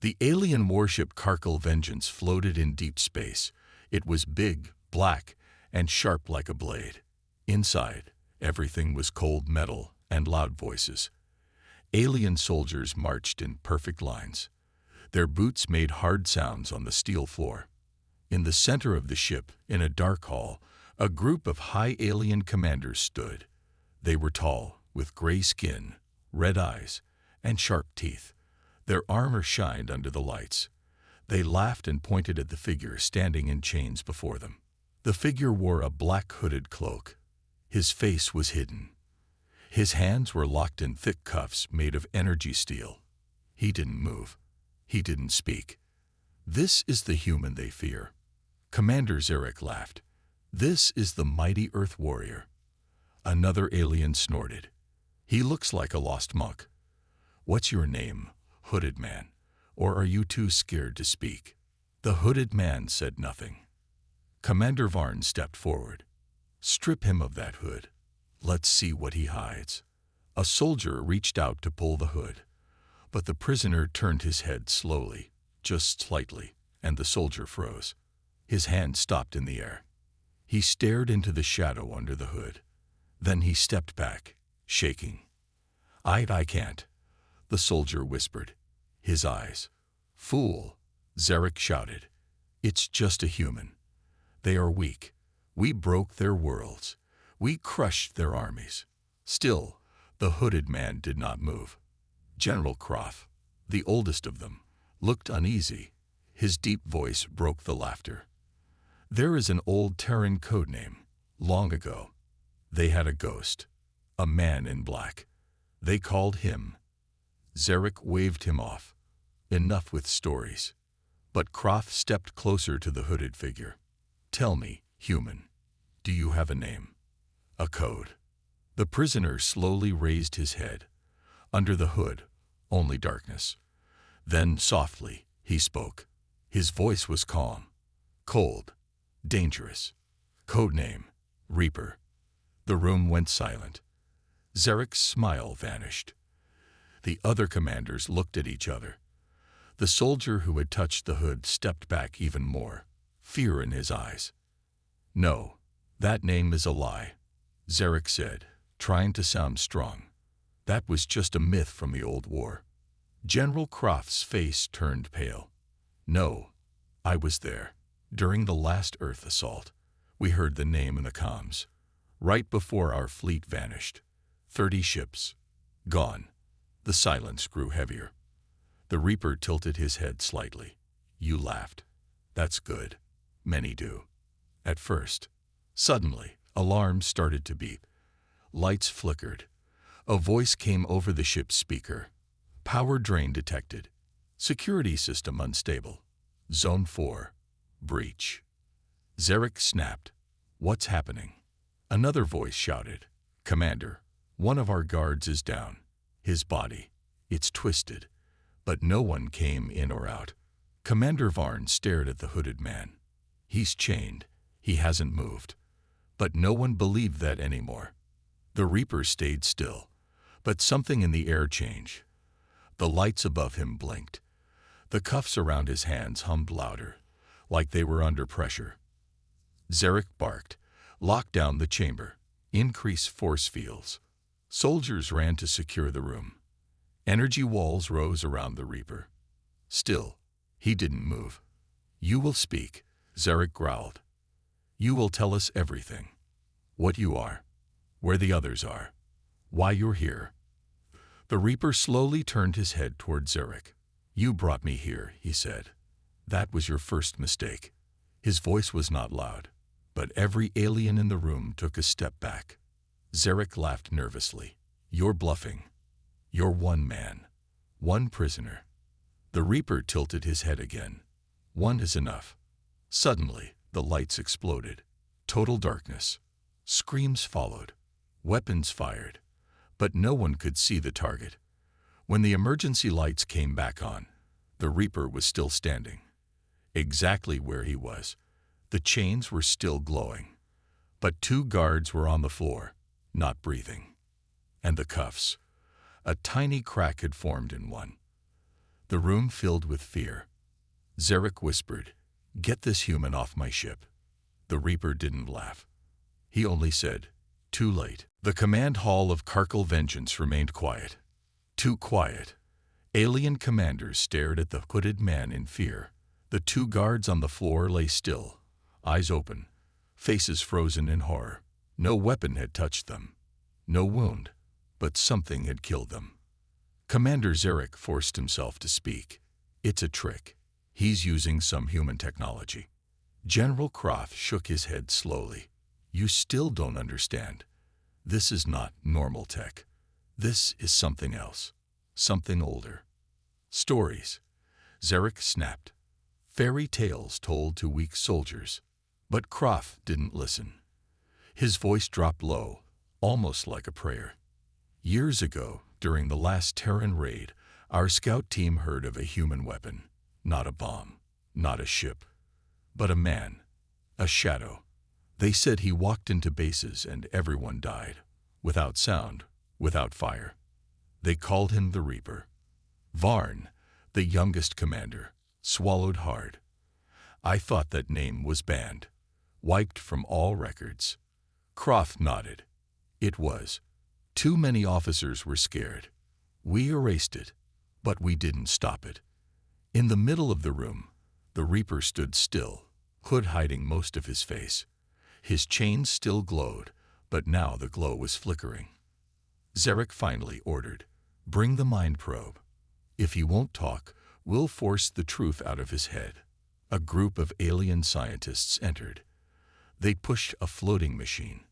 The alien warship Karkal Vengeance floated in deep space. It was big, black, and sharp like a blade. Inside, everything was cold metal and loud voices. Alien soldiers marched in perfect lines. Their boots made hard sounds on the steel floor. In the center of the ship, in a dark hall, a group of high alien commanders stood. They were tall, with gray skin, red eyes, and sharp teeth. Their armor shined under the lights. They laughed and pointed at the figure standing in chains before them. The figure wore a black hooded cloak. His face was hidden. His hands were locked in thick cuffs made of energy steel. He didn't move. He didn't speak. This is the human they fear. Commander Zarek laughed. This is the mighty Earth warrior. Another alien snorted. He looks like a lost monk. What's your name, hooded man? Or are you too scared to speak? The hooded man said nothing. Commander Varn stepped forward. Strip him of that hood. Let's see what he hides. A soldier reached out to pull the hood, but the prisoner turned his head slowly, just slightly, and the soldier froze. His hand stopped in the air. He stared into the shadow under the hood. Then he stepped back, shaking. I can't, the soldier whispered. His eyes. Fool, Zarek shouted. It's just a human. They are weak. We broke their worlds. We crushed their armies. Still, the hooded man did not move. General Croft, the oldest of them, looked uneasy. His deep voice broke the laughter. There is an old Terran codename. Long ago, they had a ghost, a man in black. They called him. Zarek waved him off. Enough with stories. But Croft stepped closer to the hooded figure. Tell me, human, do you have a name? A code? The prisoner slowly raised his head. Under the hood, only darkness. Then, softly, he spoke. His voice was calm, cold, dangerous. Codename, Reaper. The room went silent. Zarek's smile vanished. The other commanders looked at each other. The soldier who had touched the hood stepped back even more, fear in his eyes. No, that name is a lie, Zarek said, trying to sound strong. That was just a myth from the old war. General Croft's face turned pale. No, I was there. During the last Earth assault, we heard the name in the comms. Right before our fleet vanished. 30 ships. Gone. The silence grew heavier. The Reaper tilted his head slightly. You laughed. That's good. Many do. At first. Suddenly, alarms started to beep. Lights flickered. A voice came over the ship's speaker. Power drain detected. Security system unstable. Zone 4. Breach. Zarek snapped. What's happening? Another voice shouted. Commander, one of our guards is down. His body. It's twisted. But no one came in or out. Commander Varn stared at the hooded man. He's chained. He hasn't moved. But no one believed that anymore. The Reaper stayed still. But something in the air changed. The lights above him blinked. The cuffs around his hands hummed louder, like they were under pressure. Zarek barked. Lock down the chamber. Increase force fields. Soldiers ran to secure the room. Energy walls rose around the Reaper. Still, he didn't move. You will speak, Zarek growled. You will tell us everything. What you are. Where the others are. Why you're here. The Reaper slowly turned his head toward Zarek. You brought me here, he said. That was your first mistake. His voice was not loud, but every alien in the room took a step back. Zarek laughed nervously. You're bluffing. You're one man. One prisoner. The Reaper tilted his head again. One is enough. Suddenly, the lights exploded. Total darkness. Screams followed. Weapons fired. But no one could see the target. When the emergency lights came back on, the Reaper was still standing. Exactly where he was. The chains were still glowing. But 2 guards were on the floor, not breathing. And the cuffs. A tiny crack had formed in one. The room filled with fear. Zarek whispered, "Get this human off my ship." The Reaper didn't laugh. He only said, "Too late." The command hall of Karkal Vengeance remained quiet. Too quiet. Alien commanders stared at the hooded man in fear. The two guards on the floor lay still, eyes open, faces frozen in horror. No weapon had touched them. No wound, but something had killed them. Commander Zarek forced himself to speak. "It's a trick. He's using some human technology." General Croft shook his head slowly. "You still don't understand. This is not normal tech. This is something else. Something older. Stories." Zarek snapped. Fairy tales told to weak soldiers. But Croft didn't listen. His voice dropped low, almost like a prayer. "Years ago, during the last Terran raid, our scout team heard of a human weapon. Not a bomb, not a ship, but a man, a shadow. They said he walked into bases and everyone died, without sound, without fire. They called him the Reaper." Varn, the youngest commander, swallowed hard. "I thought that name was banned, wiped from all records." Croft nodded. "It was. Too many officers were scared. We erased it, but we didn't stop it." In the middle of the room, the Reaper stood still, hood hiding most of his face. His chains still glowed, but now the glow was flickering. Zarek finally ordered, "Bring the mind probe. If he won't talk, we'll force the truth out of his head." A group of alien scientists entered. They pushed a floating machine.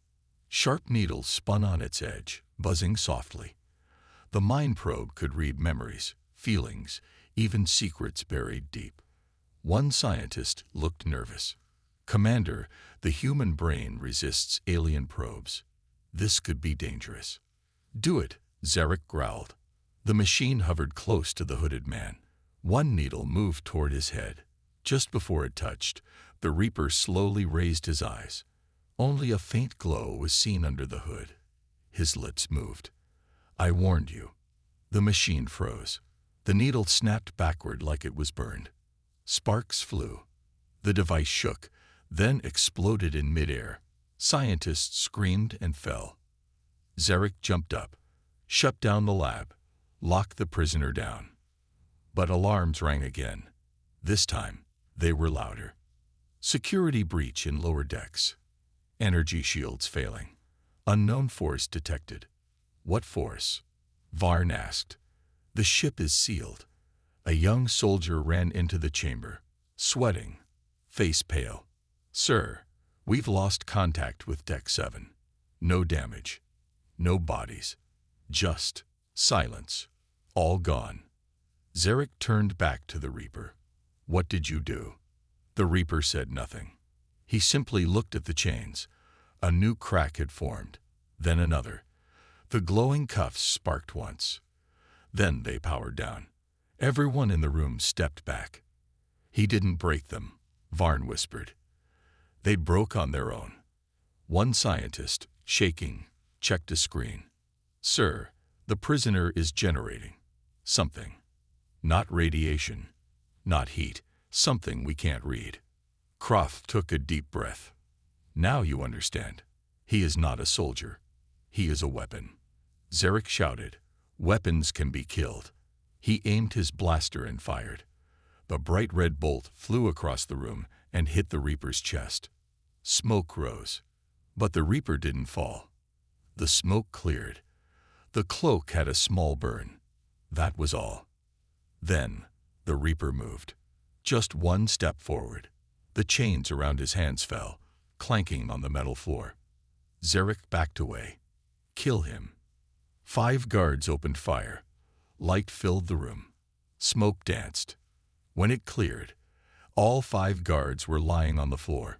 Sharp needles spun on its edge, buzzing softly. The mind probe could read memories, feelings, even secrets buried deep. One scientist looked nervous. "Commander, the human brain resists alien probes. This could be dangerous." "Do it," Zarek growled. The machine hovered close to the hooded man. One needle moved toward his head. Just before it touched, the Reaper slowly raised his eyes. Only a faint glow was seen under the hood. His lips moved. "I warned you." The machine froze. The needle snapped backward like it was burned. Sparks flew. The device shook, then exploded in midair. Scientists screamed and fell. Zarek jumped up, shut down the lab, locked the prisoner down. But alarms rang again. This time, they were louder. Security breach in lower decks. Energy shields failing. Unknown force detected. "What force?" Varn asked. "The ship is sealed." A young soldier ran into the chamber, sweating, face pale. "Sir, we've lost contact with Deck 7. No damage. No bodies. Just silence. All gone." Zarek turned back to the Reaper. "What did you do?" The Reaper said nothing. He simply looked at the chains. A new crack had formed, then another. The glowing cuffs sparked once. Then they powered down. Everyone in the room stepped back. "He didn't break them," Varn whispered. "They broke on their own." One scientist, shaking, checked a screen. "Sir, the prisoner is generating something. Not radiation, not heat, something we can't read." Croft took a deep breath. "Now you understand. He is not a soldier. He is a weapon." Zarek shouted, "Weapons can be killed." He aimed his blaster and fired. The bright red bolt flew across the room and hit the Reaper's chest. Smoke rose, but the Reaper didn't fall. The smoke cleared. The cloak had a small burn. That was all. Then the Reaper moved. Just one step forward. The chains around his hands fell, clanking on the metal floor. Zarek backed away. "Kill him." 5 guards opened fire. Light filled the room. Smoke danced. When it cleared, all 5 guards were lying on the floor.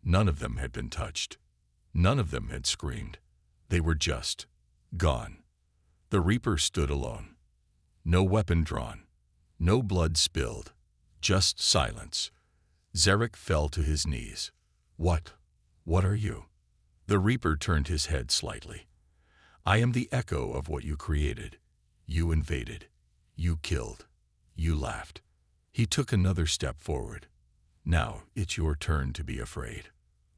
None of them had been touched. None of them had screamed. They were just gone. The Reaper stood alone. No weapon drawn. No blood spilled. Just silence. Zarek fell to his knees. What are you?" The Reaper turned his head slightly. "I am the echo of what you created. You invaded. You killed. You laughed. He took another step forward. Now it's your turn to be afraid.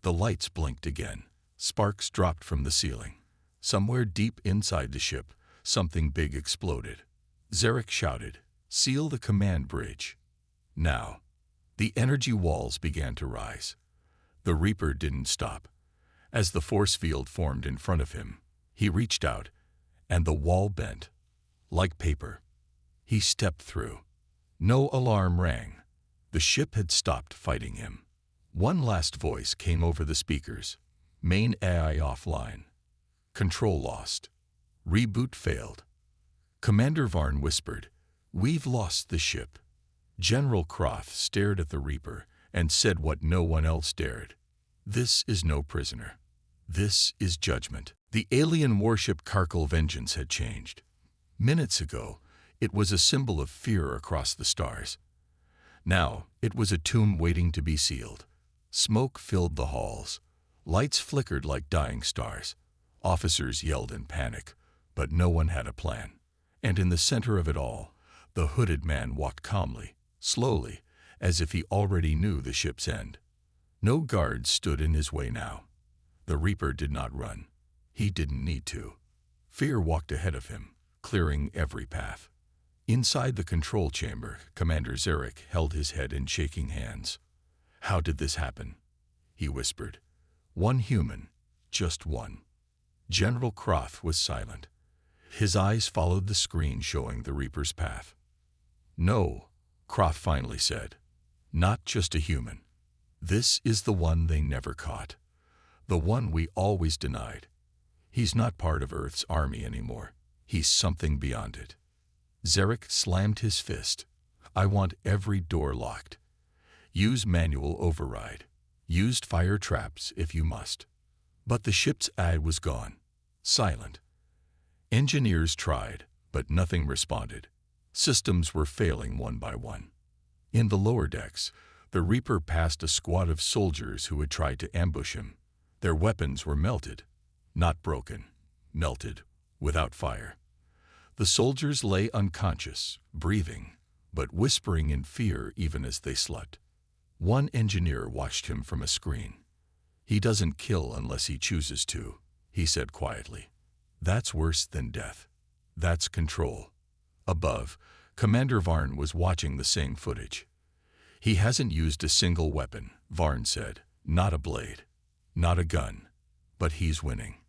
The lights blinked again. Sparks dropped from the ceiling. Somewhere deep inside the ship, something big exploded. Zarek shouted, "Seal the command bridge." Now, the energy walls began to rise. The Reaper didn't stop. As the force field formed in front of him, he reached out, and the wall bent. Like paper. He stepped through. No alarm rang. The ship had stopped fighting him. One last voice came over the speakers. Main AI offline. Control lost. Reboot failed. Commander Varn whispered, "We've lost the ship." General Croth stared at the Reaper and said what no one else dared. "This is no prisoner. This is judgment." The alien warship Karkal Vengeance had changed. Minutes ago, it was a symbol of fear across the stars. Now, it was a tomb waiting to be sealed. Smoke filled the halls. Lights flickered like dying stars. Officers yelled in panic, but no one had a plan. And in the center of it all, the hooded man walked calmly, slowly, as if he already knew the ship's end. No guards stood in his way now. The Reaper did not run. He didn't need to. Fear walked ahead of him, clearing every path. Inside the control chamber, Commander Zarek held his head in shaking hands. "How did this happen?" he whispered. "One human, just one." General Croth was silent. His eyes followed the screen showing the Reaper's path. "No," Croth finally said. "Not just a human. This is the one they never caught. The one we always denied. He's not part of Earth's army anymore. He's something beyond it." Zarek slammed his fist. "I want every door locked. Use manual override. Use fire traps if you must." But the ship's eye was gone. Silent. Engineers tried, but nothing responded. Systems were failing one by one. In the lower decks, the Reaper passed a squad of soldiers who had tried to ambush him. Their weapons were melted. Not broken. Melted. Without fire. The soldiers lay unconscious, breathing, but whispering in fear even as they slept. One engineer watched him from a screen. "He doesn't kill unless he chooses to," he said quietly. "That's worse than death. That's control." Above, Commander Varn was watching the same footage. "He hasn't used a single weapon," Varn said. "Not a blade. Not a gun. But he's winning."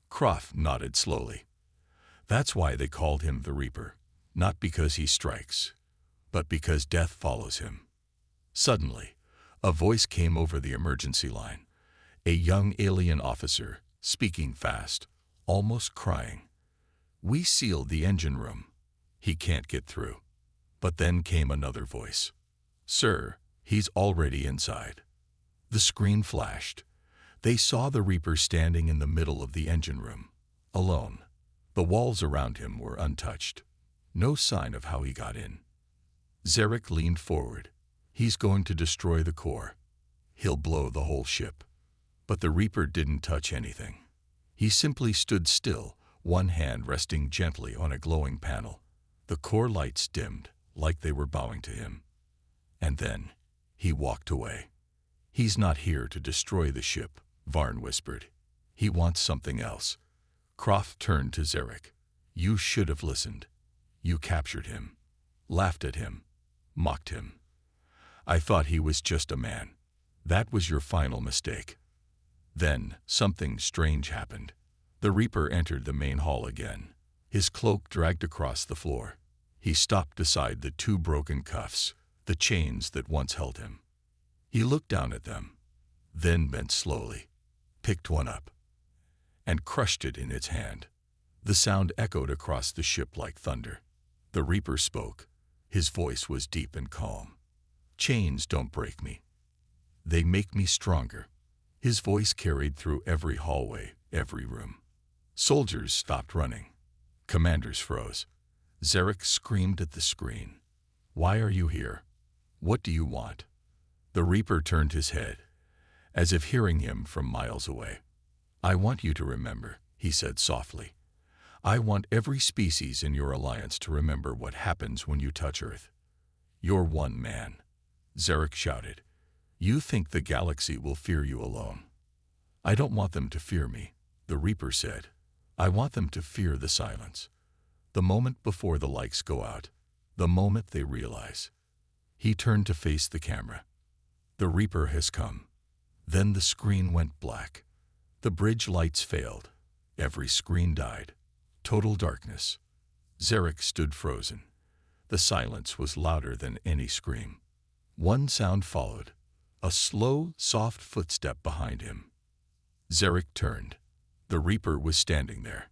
Croft nodded slowly. "That's why they called him the Reaper. Not because he strikes, but because death follows him." Suddenly, a voice came over the emergency line. A young alien officer, speaking fast, almost crying. "We sealed the engine room. He can't get through." But then came another voice. "Sir, he's already inside." The screen flashed. They saw the Reaper standing in the middle of the engine room, alone. The walls around him were untouched. No sign of how he got in. Zarek leaned forward. "He's going to destroy the core. He'll blow the whole ship." But the Reaper didn't touch anything. He simply stood still, one hand resting gently on a glowing panel. The core lights dimmed, like they were bowing to him. And then, he walked away. "He's not here to destroy the ship," Varn whispered. "He wants something else." Croft turned to Zarek. "You should have listened. You captured him, laughed at him, mocked him. I thought he was just a man. That was your final mistake." Then, something strange happened. The Reaper entered the main hall again. His cloak dragged across the floor. He stopped beside the two broken cuffs, the chains that once held him. He looked down at them, then bent slowly, picked one up, and crushed it in its hand. The sound echoed across the ship like thunder. The Reaper spoke. His voice was deep and calm. "Chains don't break me. They make me stronger." His voice carried through every hallway, every room. Soldiers stopped running. Commanders froze. Zarek screamed at the screen. "Why are you here? What do you want?" The Reaper turned his head, as if hearing him from miles away. "I want you to remember," he said softly. "I want every species in your alliance to remember what happens when you touch Earth. "You're one man," Zarek shouted. "You think the galaxy will fear you alone." "I don't want them to fear me," the Reaper said. "I want them to fear the silence. The moment before the lights go out. The moment they realize." He turned to face the camera. "The Reaper has come." Then the screen went black. The bridge lights failed. Every screen died. Total darkness. Zarek stood frozen. The silence was louder than any scream. One sound followed. A slow, soft footstep behind him. Zarek turned. The Reaper was standing there.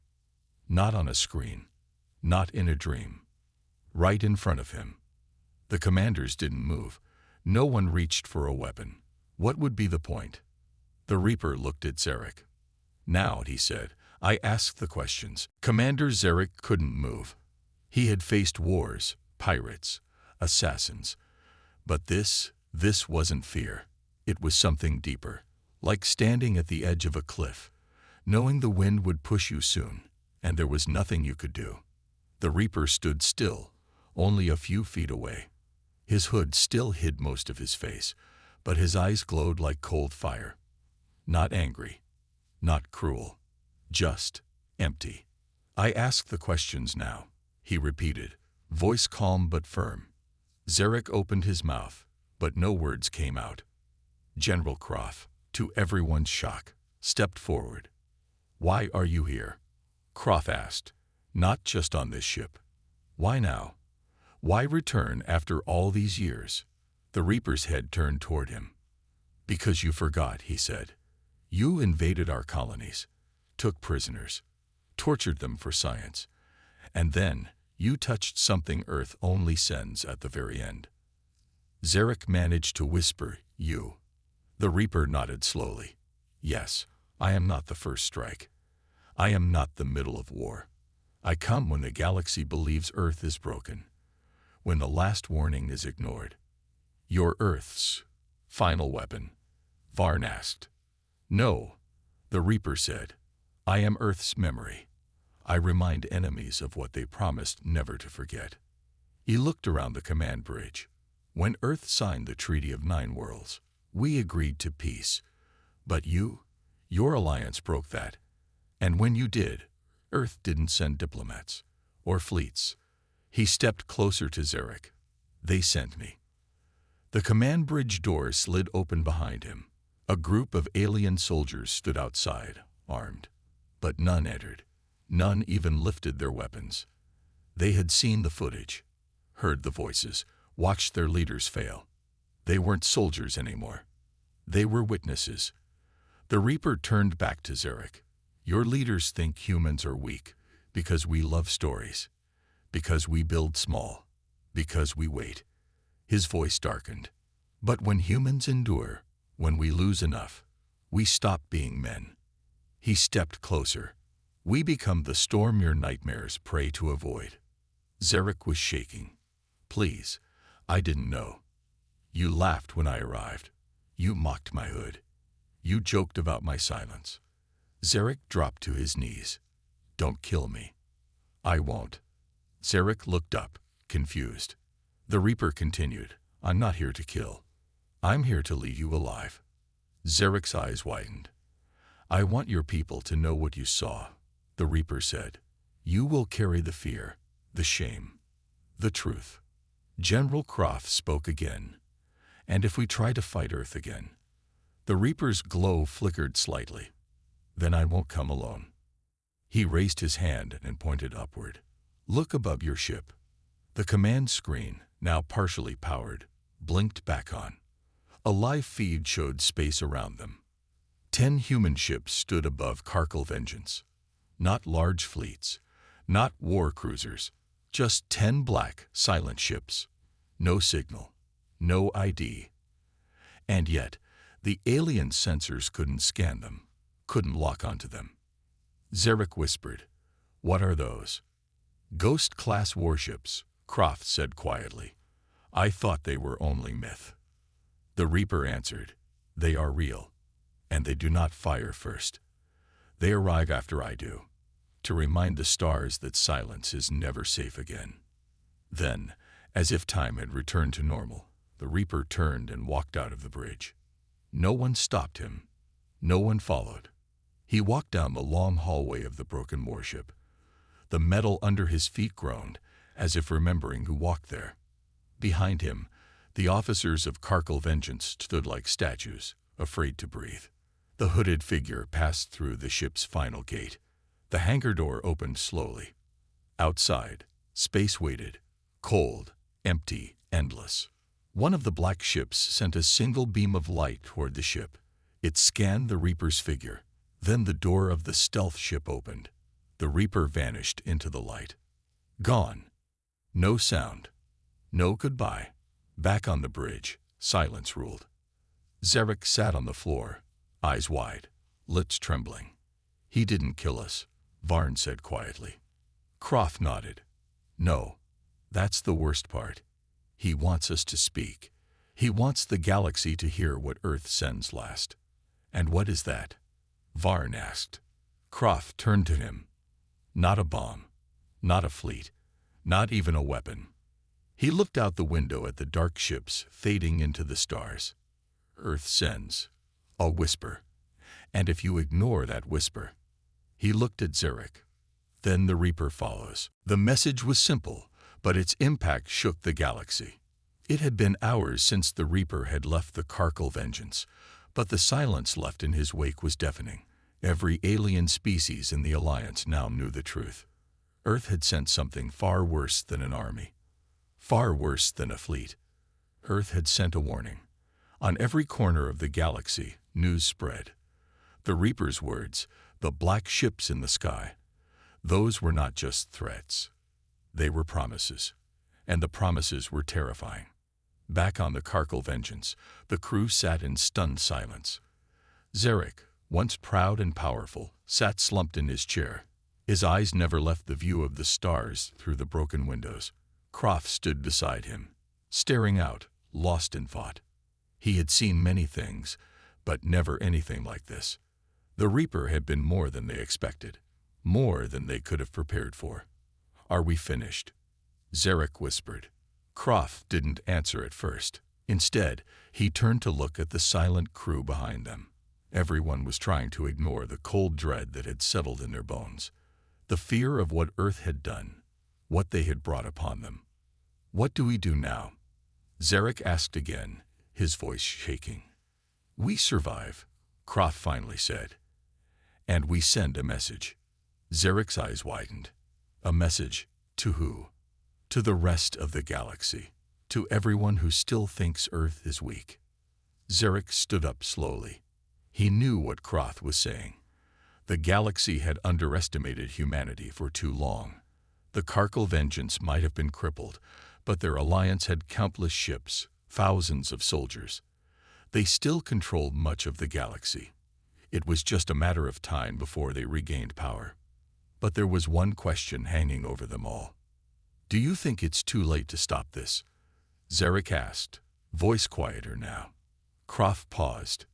Not on a screen. Not in a dream. Right in front of him. The commanders didn't move. No one reached for a weapon. What would be the point? The Reaper looked at Zarek. "Now," he said, "I ask the questions." Commander Zarek couldn't move. He had faced wars, pirates, assassins. But this wasn't fear. It was something deeper, like standing at the edge of a cliff, knowing the wind would push you soon, and there was nothing you could do. The Reaper stood still, only a few feet away. His hood still hid most of his face, but his eyes glowed like cold fire. Not angry, not cruel, just empty. "I ask the questions now," he repeated, voice calm but firm. Zarek opened his mouth, but no words came out. General Croft, to everyone's shock, stepped forward. "Why are you here?" Croft asked. "Not just on this ship. Why now? Why return after all these years?" The Reaper's head turned toward him. "Because you forgot," he said. "You invaded our colonies, took prisoners, tortured them for science, and then you touched something Earth only sends at the very end." Zarek managed to whisper, "You." The Reaper nodded slowly. "Yes, I am not the first strike. I am not the middle of war. I come when the galaxy believes Earth is broken, when the last warning is ignored." "You're Earth's final weapon?" Varn asked. "No," the Reaper said. "I am Earth's memory. I remind enemies of what they promised never to forget." He looked around the command bridge. "When Earth signed the Treaty of 9 Worlds, we agreed to peace. But your alliance broke that. And when you did, Earth didn't send diplomats or fleets." He stepped closer to Zarek. "They sent me." The command bridge door slid open behind him. A group of alien soldiers stood outside, armed. But none entered. None even lifted their weapons. They had seen the footage, heard the voices, watched their leaders fail. They weren't soldiers anymore. They were witnesses. The Reaper turned back to Zarek. "Your leaders think humans are weak because we love stories, because we build small, because we wait." His voice darkened. "But when humans endure, when we lose enough, we stop being men." He stepped closer. "We become the storm your nightmares pray to avoid." Zarek was shaking. "Please, I didn't know. You laughed when I arrived. You mocked my hood. You joked about my silence." Zarek dropped to his knees. "Don't kill me." "I won't." Zarek looked up, confused. The Reaper continued, "I'm not here to kill. I'm here to leave you alive." Zarek's eyes widened. "I want your people to know what you saw," the Reaper said. "You will carry the fear, the shame, the truth." General Croft spoke again. "And if we try to fight Earth again?" The Reaper's glow flickered slightly. "Then I won't come alone." He raised his hand and pointed upward. "Look above your ship." The command screen, now partially powered, blinked back on. A live feed showed space around them. 10 human ships stood above Karkal Vengeance. Not large fleets, not war cruisers, just 10 black, silent ships. No signal, no ID. And yet, the alien sensors couldn't scan them, couldn't lock onto them. Zarek whispered, "What are those?" "Ghost-class warships," Croft said quietly. "I thought they were only myth." The Reaper answered, "They are real, and they do not fire first. They arrive after I do, to remind the stars that silence is never safe again. Then, As if time had returned to normal, the Reaper turned and walked out of the bridge. No one stopped him. No one followed. He walked down the long hallway of the broken warship. The metal under his feet groaned, as if remembering who walked there. Behind him, the officers of Karkal Vengeance stood like statues, afraid to breathe. The hooded figure passed through the ship's final gate. The hangar door opened slowly. Outside, space waited, cold, empty, endless. One of the black ships sent a single beam of light toward the ship. It scanned the Reaper's figure. Then the door of the stealth ship opened. The Reaper vanished into the light. Gone. No sound. No goodbye. Back on the bridge, silence ruled. Zarek sat on the floor, eyes wide, lips trembling. He didn't kill us, Varn said quietly. Croft nodded. No, that's the worst part. He wants us to speak. He wants the galaxy to hear what Earth sends last. And what is that? Varn asked. Croft turned to him. Not a bomb, not a fleet, not even a weapon. He looked out the window at the dark ships fading into the stars. Earth sends, a whisper. And if you ignore that whisper, he looked at Zarek. Then the Reaper follows. The message was simple, but its impact shook the galaxy. It had been hours since the Reaper had left the Karkal Vengeance, but the silence left in his wake was deafening. Every alien species in the Alliance now knew the truth. Earth had sent something far worse than an army. Far worse than a fleet. Earth had sent a warning. On every corner of the galaxy, news spread. The Reaper's words, the black ships in the sky, those were not just threats. They were promises. And the promises were terrifying. Back on the Karkal Vengeance, the crew sat in stunned silence. Zarek, once proud and powerful, sat slumped in his chair. His eyes never left the view of the stars through the broken windows. Croft stood beside him, staring out, lost in thought. He had seen many things, but never anything like this. The Reaper had been more than they expected, more than they could have prepared for. Are we finished? Zarek whispered. Croft didn't answer at first. Instead, he turned to look at the silent crew behind them. Everyone was trying to ignore the cold dread that had settled in their bones. The fear of what Earth had done, what they had brought upon them. What do we do now? Zarek asked again, his voice shaking. We survive, Croft finally said. And we send a message. Zarek's eyes widened. A message to who? To the rest of the galaxy. To everyone who still thinks Earth is weak. Zarek stood up slowly. He knew what Croft was saying. The galaxy had underestimated humanity for too long. The Karkal Vengeance might have been crippled, but their alliance had countless ships, thousands of soldiers. They still controlled much of the galaxy. It was just a matter of time before they regained power. But there was one question hanging over them all. Do you think it's too late to stop this? Zarek asked, voice quieter now. Croft paused.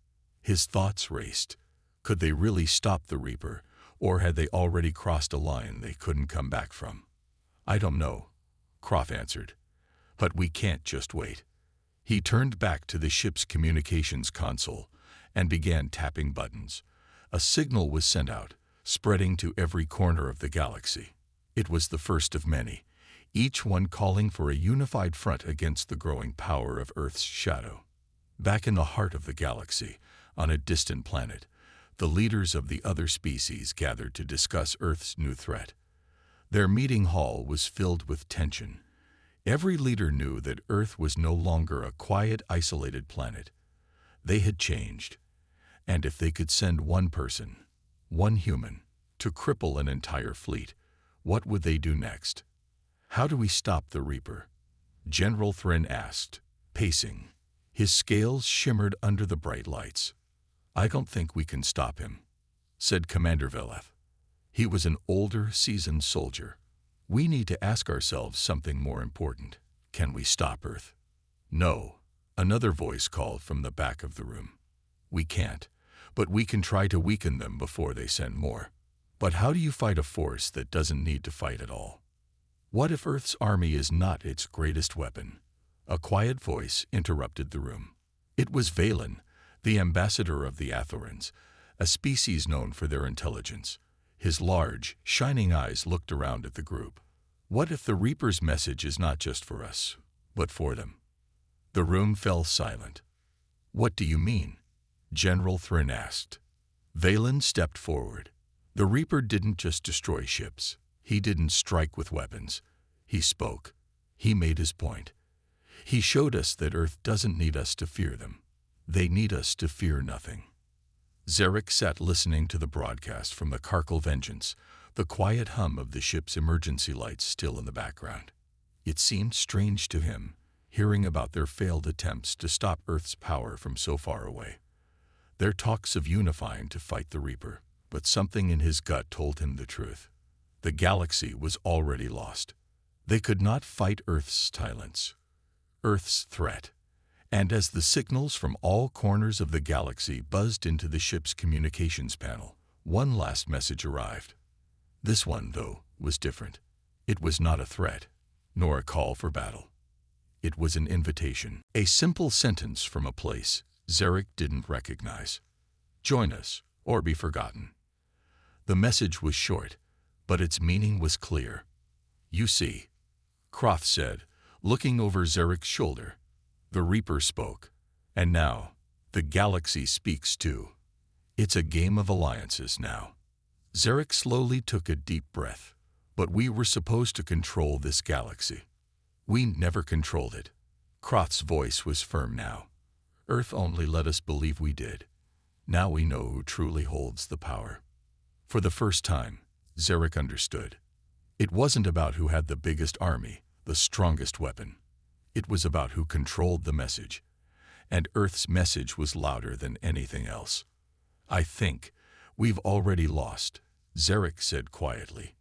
His thoughts raced. Could they really stop the Reaper, or had they already crossed a line they couldn't come back from? I don't know, Croft answered. But we can't just wait. He turned back to the ship's communications console and began tapping buttons. A signal was sent out, spreading to every corner of the galaxy. It was the first of many, each one calling for a unified front against the growing power of Earth's shadow. Back in the heart of the galaxy, on a distant planet, the leaders of the other species gathered to discuss Earth's new threat. Their meeting hall was filled with tension. Every leader knew that Earth was no longer a quiet, isolated planet. They had changed. And if they could send one person, one human, to cripple an entire fleet, what would they do next? How do we stop the Reaper? General Thrin asked, pacing. His scales shimmered under the bright lights. I don't think we can stop him, said Commander Veleth. He was an older, seasoned soldier. We need to ask ourselves something more important. Can we stop Earth? No, another voice called from the back of the room. We can't, but we can try to weaken them before they send more. But how do you fight a force that doesn't need to fight at all? What if Earth's army is not its greatest weapon? A quiet voice interrupted the room. It was Valen, the ambassador of the Athorans, a species known for their intelligence. His large, shining eyes looked around at the group. What if the Reaper's message is not just for us, but for them? The room fell silent. What do you mean? General Thrin asked. Valen stepped forward. The Reaper didn't just destroy ships. He didn't strike with weapons. He spoke. He made his point. He showed us that Earth doesn't need us to fear them. They need us to fear nothing. Zarek sat listening to the broadcast from the Karkal Vengeance, the quiet hum of the ship's emergency lights still in the background. It seemed strange to him, hearing about their failed attempts to stop Earth's power from so far away. Their talks of unifying to fight the Reaper, but something in his gut told him the truth. The galaxy was already lost. They could not fight Earth's silence, Earth's threat. And as the signals from all corners of the galaxy buzzed into the ship's communications panel, one last message arrived. This one, though, was different. It was not a threat, nor a call for battle. It was an invitation, a simple sentence from a place Zarek didn't recognize. Join us, or be forgotten. The message was short, but its meaning was clear. You see, Croth said, looking over Zarek's shoulder. The Reaper spoke, and now the galaxy speaks too. It's a game of alliances now. Zarek slowly took a deep breath. But we were supposed to control this galaxy. We never controlled it. Croth's voice was firm now. Earth only let us believe we did. Now we know who truly holds the power. For the first time, Zarek understood. It wasn't about who had the biggest army, the strongest weapon. It was about who controlled the message. And Earth's message was louder than anything else. I think we've already lost, Zarek said quietly.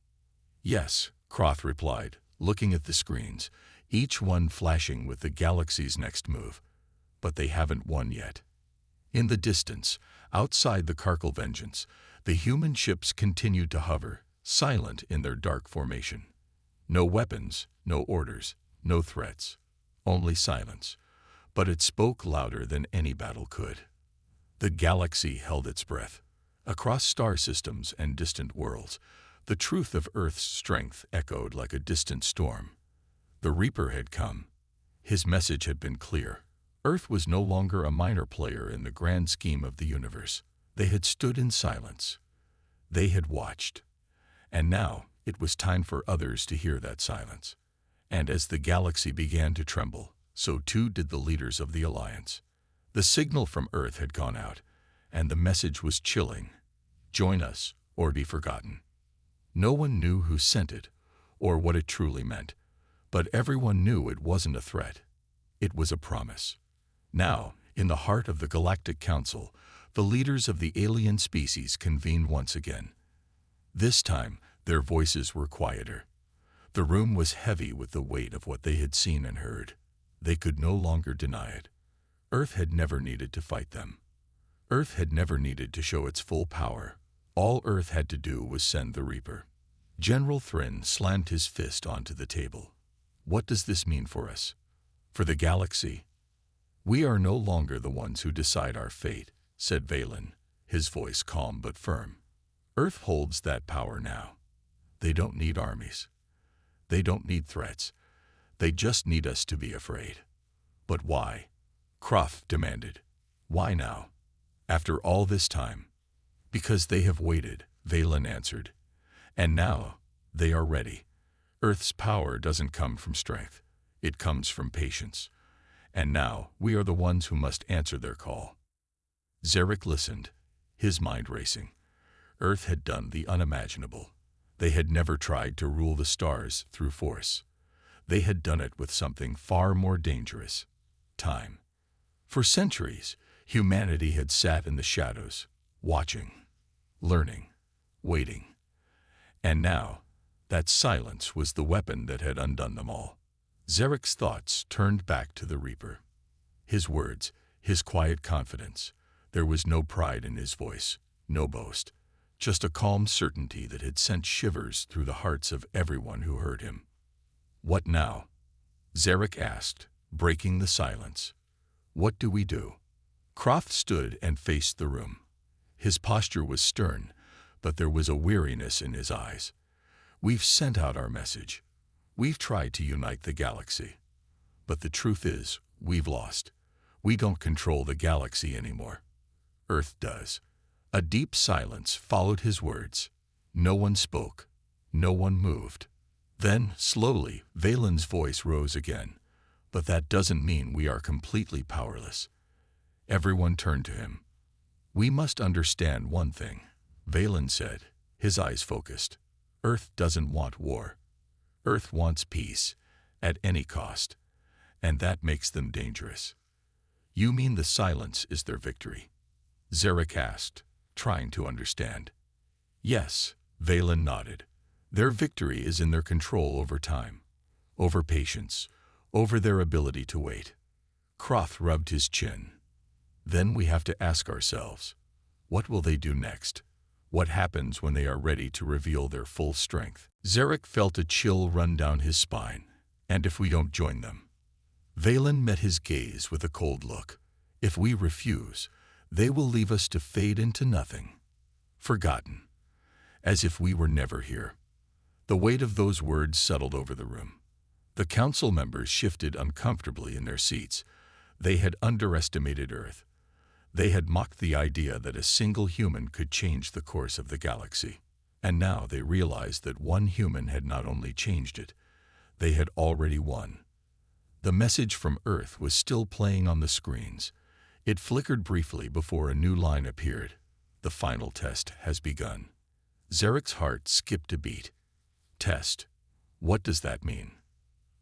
Yes, Croth replied, looking at the screens, each one flashing with the galaxy's next move. But they haven't won yet. In the distance, outside the Karkal Vengeance, the human ships continued to hover, silent in their dark formation. No weapons, no orders, no threats, only silence. But it spoke louder than any battle could. The galaxy held its breath. Across star systems and distant worlds, the truth of Earth's strength echoed like a distant storm. The Reaper had come. His message had been clear. Earth was no longer a minor player in the grand scheme of the universe. They had stood in silence. They had watched. And now it was time for others to hear that silence. And as the galaxy began to tremble, so too did the leaders of the Alliance. The signal from Earth had gone out, and the message was chilling. Join us, or be forgotten. No one knew who sent it, or what it truly meant, but everyone knew it wasn't a threat. It was a promise. Now, in the heart of the Galactic Council, the leaders of the alien species convened once again. This time, their voices were quieter. The room was heavy with the weight of what they had seen and heard. They could no longer deny it. Earth had never needed to fight them. Earth had never needed to show its full power. All Earth had to do was send the Reaper. General Thrin slammed his fist onto the table. What does this mean for us? For the galaxy? We are no longer the ones who decide our fate, said Valen, his voice calm but firm. Earth holds that power now. They don't need armies. They don't need threats. They just need us to be afraid. But why? Croft demanded. Why now? After all this time? Because they have waited, Valen answered. And now, they are ready. Earth's power doesn't come from strength. It comes from patience. And now, we are the ones who must answer their call. Zarek listened, his mind racing. Earth had done the unimaginable. They had never tried to rule the stars through force. They had done it with something far more dangerous: time. For centuries, humanity had sat in the shadows, watching, learning, waiting. And now, that silence was the weapon that had undone them all. Zarek's thoughts turned back to the Reaper. His words, his quiet confidence. There was no pride in his voice, no boast, just a calm certainty that had sent shivers through the hearts of everyone who heard him. "What now?" Zarek asked, breaking the silence. "What do we do?" Croft stood and faced the room. His posture was stern, but there was a weariness in his eyes. "We've sent out our message. We've tried to unite the galaxy. But the truth is, we've lost. We don't control the galaxy anymore. Earth does." A deep silence followed his words. No one spoke. No one moved. Then, slowly, Valen's voice rose again. "But that doesn't mean we are completely powerless." Everyone turned to him. "We must understand one thing," Valen said, his eyes focused. "Earth doesn't want war. Earth wants peace, at any cost. And that makes them dangerous." "You mean the silence is their victory?" Zarek asked, trying to understand. "Yes," Valen nodded. "Their victory is in their control over time, over patience, over their ability to wait." Croft rubbed his chin. "Then we have to ask ourselves, what will they do next? What happens when they are ready to reveal their full strength?" Zarek felt a chill run down his spine. "And if we don't join them?" Valen met his gaze with a cold look. "If we refuse, they will leave us to fade into nothing. Forgotten. As if we were never here." The weight of those words settled over the room. The council members shifted uncomfortably in their seats. They had underestimated Earth. They had mocked the idea that a single human could change the course of the galaxy. And now they realized that one human had not only changed it, they had already won. The message from Earth was still playing on the screens. It flickered briefly before a new line appeared. "The final test has begun." Zarek's heart skipped a beat. "Test? What does that mean?"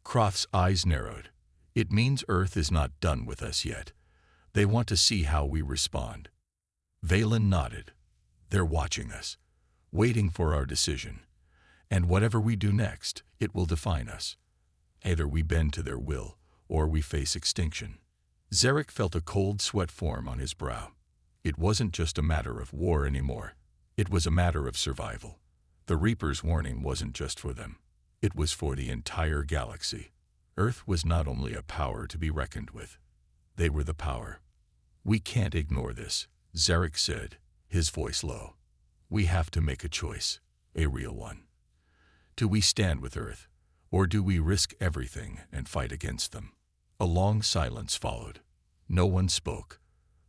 Croft's eyes narrowed. "It means Earth is not done with us yet. They want to see how we respond." Valen nodded. "They're watching us, waiting for our decision. And whatever we do next, it will define us. Either we bend to their will, or we face extinction." Zarek felt a cold sweat form on his brow. It wasn't just a matter of war anymore. It was a matter of survival. The Reaper's warning wasn't just for them. It was for the entire galaxy. Earth was not only a power to be reckoned with. They were the power. "We can't ignore this," Zarek said, his voice low. "We have to make a choice, a real one. Do we stand with Earth, or do we risk everything and fight against them?" A long silence followed. No one spoke.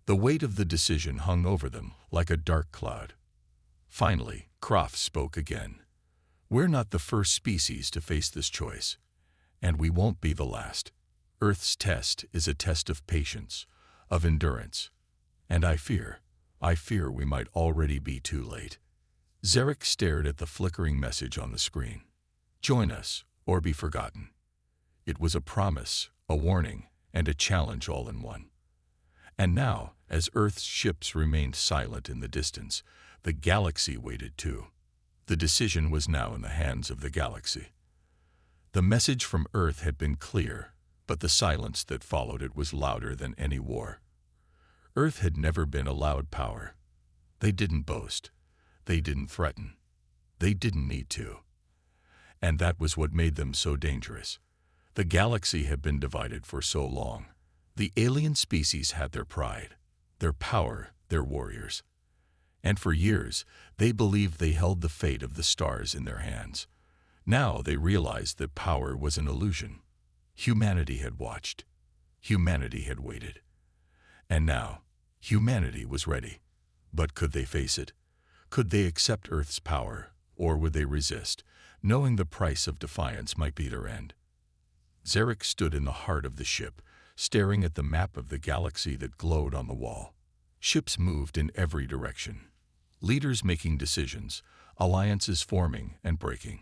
The weight of the decision hung over them like a dark cloud. Finally, Croft spoke again. "We're not the first species to face this choice, and we won't be the last. Earth's test is a test of patience, of endurance, and I fear we might already be too late." Zarek stared at the flickering message on the screen. "Join us, or be forgotten." It was a promise, a warning, and a challenge all in one. And now, as Earth's ships remained silent in the distance, the galaxy waited too. The decision was now in the hands of the galaxy. The message from Earth had been clear, but the silence that followed it was louder than any war. Earth had never been a loud power. They didn't boast. They didn't threaten. They didn't need to. And that was what made them so dangerous. The galaxy had been divided for so long. The alien species had their pride, their power, their warriors. And for years, they believed they held the fate of the stars in their hands. Now they realized that power was an illusion. Humanity had watched. Humanity had waited. And now, humanity was ready. But could they face it? Could they accept Earth's power, or would they resist, knowing the price of defiance might be their end? Zarek stood in the heart of the ship, staring at the map of the galaxy that glowed on the wall. Ships moved in every direction. Leaders making decisions, alliances forming and breaking.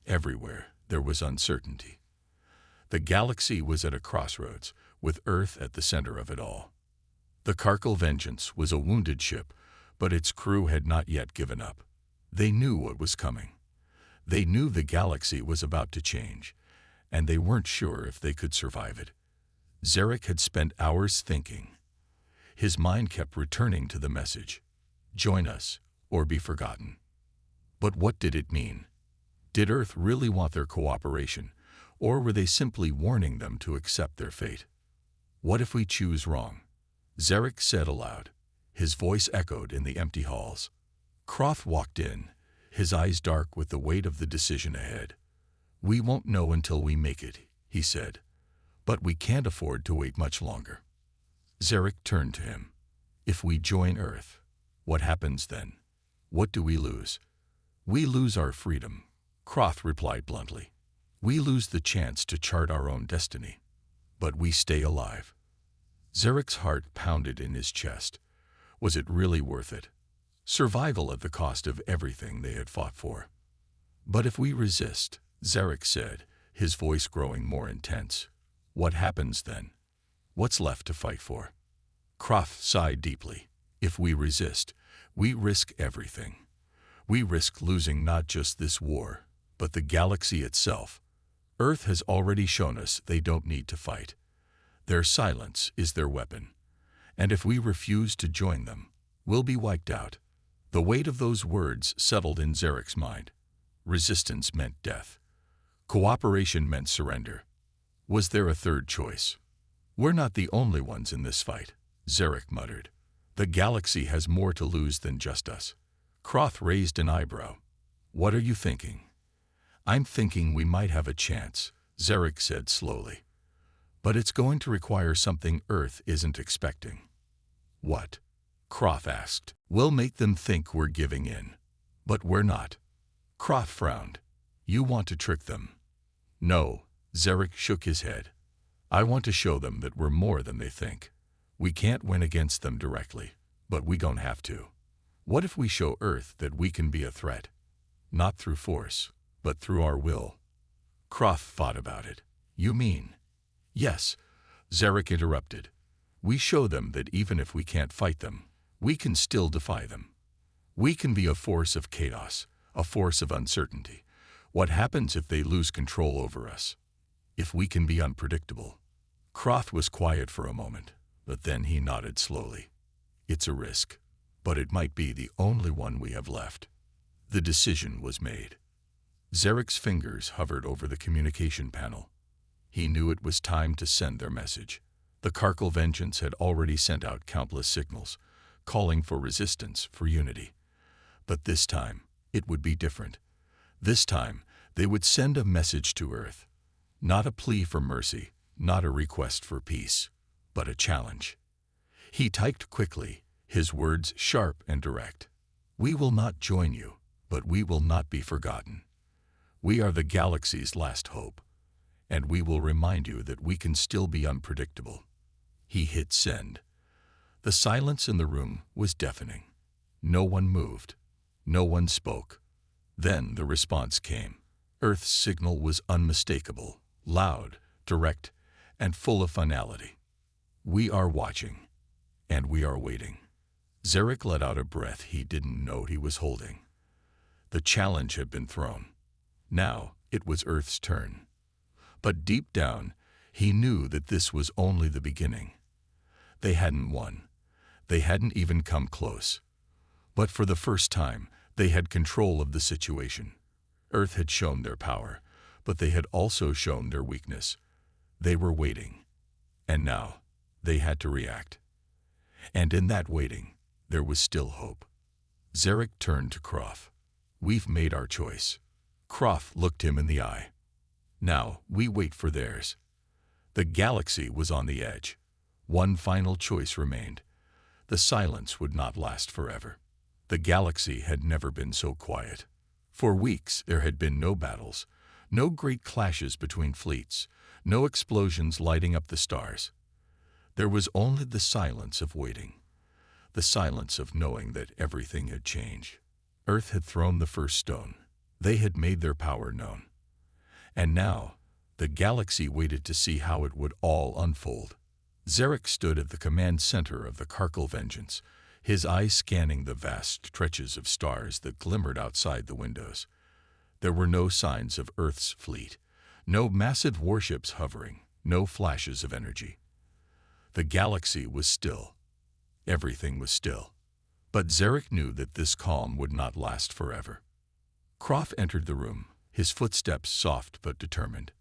Everywhere there was uncertainty. The galaxy was at a crossroads, with Earth at the center of it all. The Karkal Vengeance was a wounded ship, but its crew had not yet given up. They knew what was coming. They knew the galaxy was about to change, and they weren't sure if they could survive it. Zarek had spent hours thinking. His mind kept returning to the message, "Join us, or be forgotten." But what did it mean? Did Earth really want their cooperation, Or were they simply warning them to accept their fate? What if we choose wrong? Zarek said aloud. His voice echoed in the empty halls. Croft walked in, his eyes dark with the weight of the decision ahead. We won't know until we make it, he said. But we can't afford to wait much longer. Zarek turned to him. If we join Earth, what happens then? What do we lose? We lose our freedom, Croft replied bluntly. We lose the chance to chart our own destiny. But we stay alive. Zarek's heart pounded in his chest. Was it really worth it? Survival at the cost of everything they had fought for. But if we resist, Zarek said, his voice growing more intense, what happens then? What's left to fight for? Croft sighed deeply. If we resist, we risk everything. We risk losing not just this war, but the galaxy itself. Earth has already shown us they don't need to fight. Their silence is their weapon. And if we refuse to join them, we'll be wiped out. The weight of those words settled in Zarek's mind. Resistance meant death. Cooperation meant surrender. Was there a third choice? We're not the only ones in this fight, Zarek muttered. The galaxy has more to lose than just us. Croft raised an eyebrow. What are you thinking? I'm thinking we might have a chance, Zarek said slowly. But it's going to require something Earth isn't expecting. What? Croft asked. We'll make them think we're giving in. But we're not. Croft frowned. You want to trick them? No, Zarek shook his head. I want to show them that we're more than they think. We can't win against them directly, but we don't have to. What if we show Earth that we can be a threat? Not through force, but through our will. Croft thought about it. You mean? Yes, Zarek interrupted. We show them that even if we can't fight them, we can still defy them. We can be a force of chaos, a force of uncertainty. What happens if they lose control over us? If we can be unpredictable? Croft was quiet for a moment, but then he nodded slowly. It's a risk, but it might be the only one we have left. The decision was made. Zarek's fingers hovered over the communication panel. He knew it was time to send their message. The Karkal Vengeance had already sent out countless signals, calling for resistance, for unity. But this time, it would be different. This time, they would send a message to Earth. Not a plea for mercy, not a request for peace, but a challenge. He typed quickly, his words sharp and direct. We will not join you, but we will not be forgotten. We are the galaxy's last hope, and we will remind you that we can still be unpredictable. He hit send. The silence in the room was deafening. No one moved. No one spoke. Then the response came. Earth's signal was unmistakable, loud, direct, and full of finality. We are watching, and we are waiting. Zarek let out a breath he didn't know he was holding. The challenge had been thrown. Now it was Earth's turn. But deep down, he knew that this was only the beginning. They hadn't won. They hadn't even come close. But for the first time, they had control of the situation. Earth had shown their power, but they had also shown their weakness. They were waiting. And now, they had to react. And in that waiting, there was still hope. Zarek turned to Croft. We've made our choice. Croft looked him in the eye. Now, we wait for theirs. The galaxy was on the edge. One final choice remained. The silence would not last forever. The galaxy had never been so quiet. For weeks, there had been no battles, no great clashes between fleets, no explosions lighting up the stars. There was only the silence of waiting, the silence of knowing that everything had changed. Earth had thrown the first stone. They had made their power known. And now, the galaxy waited to see how it would all unfold. Zarek stood at the command center of the Karkal Vengeance, his eyes scanning the vast stretches of stars that glimmered outside the windows. There were no signs of Earth's fleet, no massive warships hovering, no flashes of energy. The galaxy was still. Everything was still. But Zarek knew that this calm would not last forever. Croft entered the room, his footsteps soft but determined.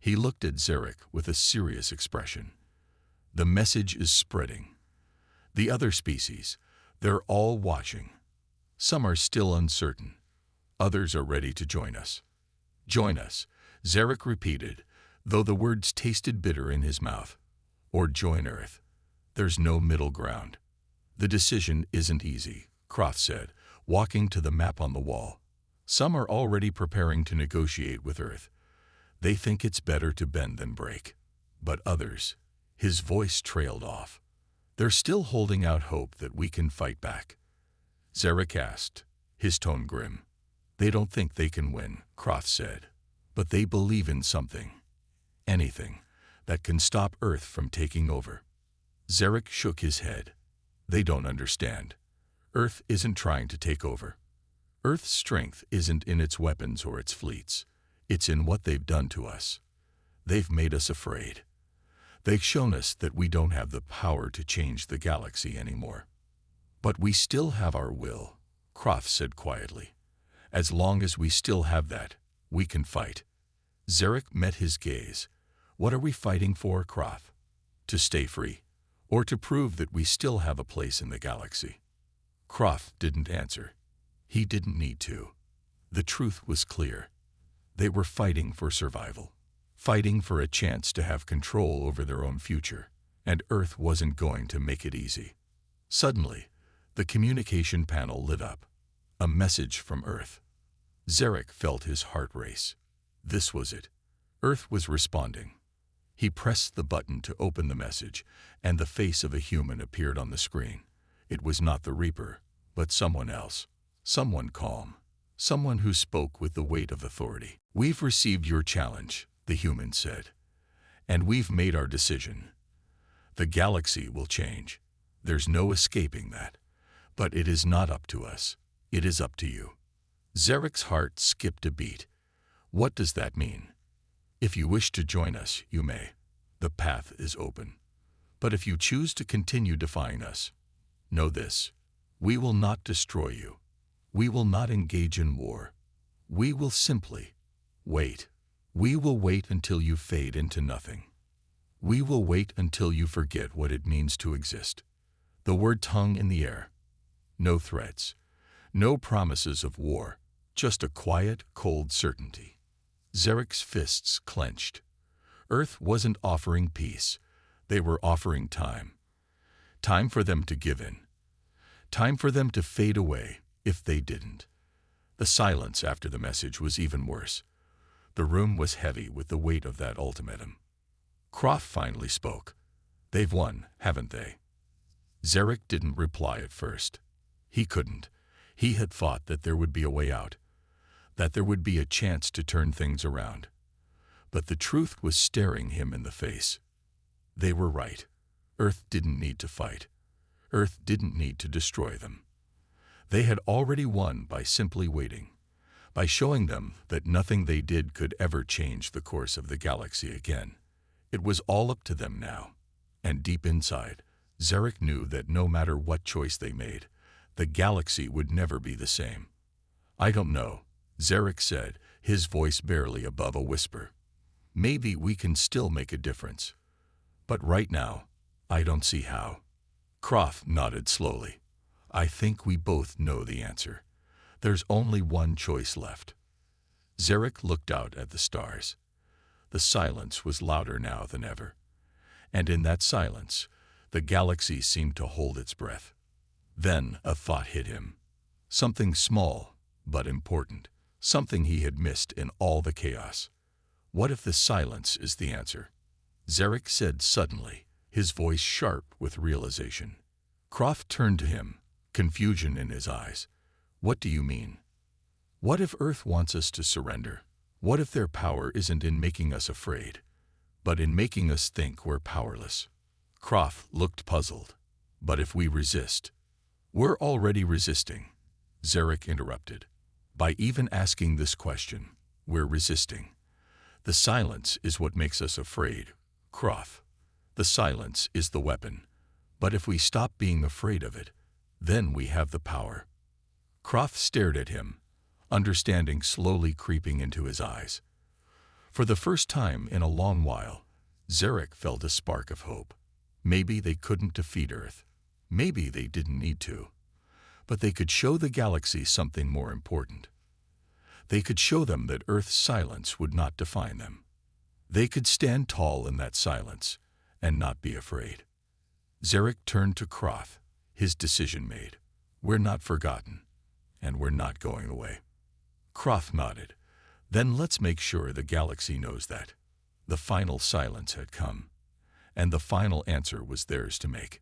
He looked at Zarek with a serious expression. The message is spreading. The other species, they're all watching. Some are still uncertain. Others are ready to join us. Join us, Zarek repeated, though the words tasted bitter in his mouth. Or join Earth. There's no middle ground. The decision isn't easy, Croft said, walking to the map on the wall. Some are already preparing to negotiate with Earth. They think it's better to bend than break. But others, his voice trailed off. They're still holding out hope that we can fight back. Zarek asked, his tone grim. They don't think they can win, Croft said. But they believe in something. Anything that can stop Earth from taking over. Zarek shook his head. They don't understand. Earth isn't trying to take over. Earth's strength isn't in its weapons or its fleets. It's in what they've done to us. They've made us afraid. They've shown us that we don't have the power to change the galaxy anymore. But we still have our will, Croft said quietly. As long as we still have that, we can fight. Zarek met his gaze. What are we fighting for, Croft? To stay free, or to prove that we still have a place in the galaxy? Croft didn't answer. He didn't need to. The truth was clear. They were fighting for survival, fighting for a chance to have control over their own future, and Earth wasn't going to make it easy. Suddenly, the communication panel lit up. A message from Earth. Zarek felt his heart race. This was it. Earth was responding. He pressed the button to open the message, and the face of a human appeared on the screen. It was not the Reaper, but someone else. Someone calm. Someone who spoke with the weight of authority. We've received your challenge, the human said. And we've made our decision. The galaxy will change. There's no escaping that. But it is not up to us. It is up to you. Zarek's heart skipped a beat. What does that mean? If you wish to join us, you may. The path is open. But if you choose to continue defying us, know this. We will not destroy you. We will not engage in war. We will simply wait. We will wait until you fade into nothing. We will wait until you forget what it means to exist. The word hung in the air. No threats. No promises of war. Just a quiet, cold certainty. Zarek's fists clenched. Earth wasn't offering peace. They were offering time. Time for them to give in. Time for them to fade away if they didn't. The silence after the message was even worse. The room was heavy with the weight of that ultimatum. Croft finally spoke. They've won, haven't they? Zarek didn't reply at first. He couldn't. He had thought that there would be a way out, that there would be a chance to turn things around. But the truth was staring him in the face. They were right. Earth didn't need to fight. Earth didn't need to destroy them. They had already won by simply waiting, by showing them that nothing they did could ever change the course of the galaxy again. It was all up to them now. And deep inside, Zarek knew that no matter what choice they made, the galaxy would never be the same. I don't know, Zarek said, his voice barely above a whisper. Maybe we can still make a difference. But right now, I don't see how. Croft nodded slowly. I think we both know the answer. There's only one choice left. Zarek looked out at the stars. The silence was louder now than ever. And in that silence, the galaxy seemed to hold its breath. Then a thought hit him. Something small, but important. Something he had missed in all the chaos. What if the silence is the answer? Zarek said suddenly, his voice sharp with realization. Croft turned to him, confusion in his eyes. What do you mean? What if Earth wants us to surrender? What if their power isn't in making us afraid, but in making us think we're powerless? Croft looked puzzled. But if we resist? We're already resisting, Zarek interrupted. By even asking this question, we're resisting. The silence is what makes us afraid, Croft. The silence is the weapon. But if we stop being afraid of it, then we have the power. Croft stared at him, understanding slowly creeping into his eyes. For the first time in a long while, Zarek felt a spark of hope. Maybe they couldn't defeat Earth. Maybe they didn't need to. But they could show the galaxy something more important. They could show them that Earth's silence would not define them. They could stand tall in that silence and not be afraid. Zarek turned to Kroth, his decision made. We're not forgotten, and we're not going away. Kroth nodded. Then let's make sure the galaxy knows that. The final silence had come, and the final answer was theirs to make.